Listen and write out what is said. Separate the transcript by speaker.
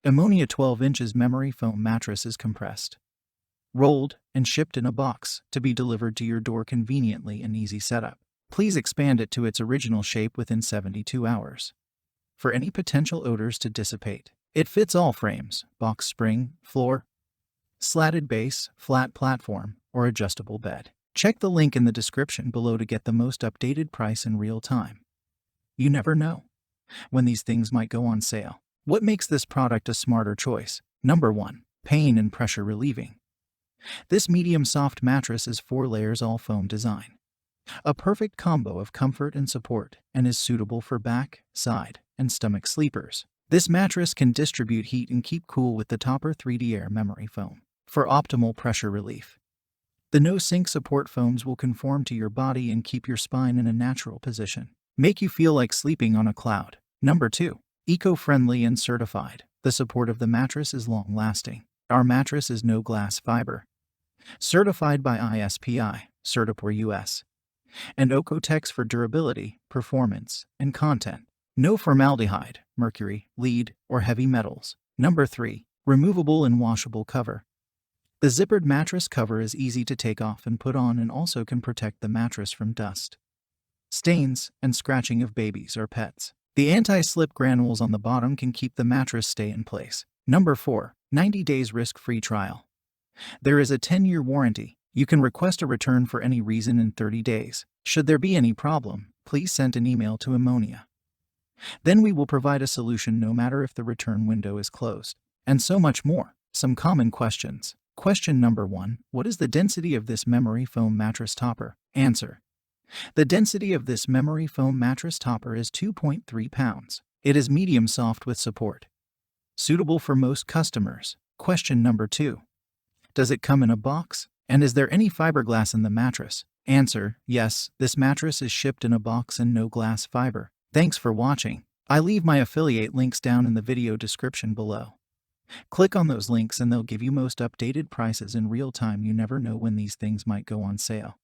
Speaker 1: EMONIA 12 inches memory foam mattress is compressed, rolled, and shipped in a box to be delivered to your door conveniently and easy setup. Please expand it to its original shape within 72 hours for any potential odors to dissipate. It fits all frames, box spring, floor, slatted base, flat platform, or adjustable bed. Check the link in the description below to get the most updated price in real time. You never know when these things might go on sale. What makes this product a smarter choice? Number 1. Pain and pressure relieving. This medium soft mattress is 4 layers all foam design. A perfect combo of comfort and support, and is suitable for back, side, and stomach sleepers. This mattress can distribute heat and keep cool with the Topper 3D Air memory foam for optimal pressure relief. The no-sink support foams will conform to your body and keep your spine in a natural position. Make you feel like sleeping on a cloud. Number 2. Eco-friendly and certified. The support of the mattress is long-lasting. Our mattress is no glass fiber, certified by ISPI, Certipore US, and Ocotex for durability, performance, and content. No formaldehyde, mercury, lead, or heavy metals. Number 3. Removable and washable cover. The zippered mattress cover is easy to take off and put on and also can protect the mattress from dust, stains, and scratching of babies or pets. The anti-slip granules on the bottom can keep the mattress stay in place. Number 4. 90 days risk-free trial. There is a 10-year warranty. You can request a return for any reason in 30 days. Should there be any problem, please send an email to EMONIA. Then we will provide a solution no matter if the return window is closed. And so much more. Some common questions. Question number 1. What is the density of this memory foam mattress topper? Answer. The density of this memory foam mattress topper is 2.3 pounds. It is medium soft with support, suitable for most customers. Question number 2. Does it come in a box? And is there any fiberglass in the mattress? Answer. Yes, this mattress is shipped in a box and no glass fiber. Thanks for watching. I leave my affiliate links down in the video description below. Click on those links and they'll give you most updated prices in real time. You never know when these things might go on sale.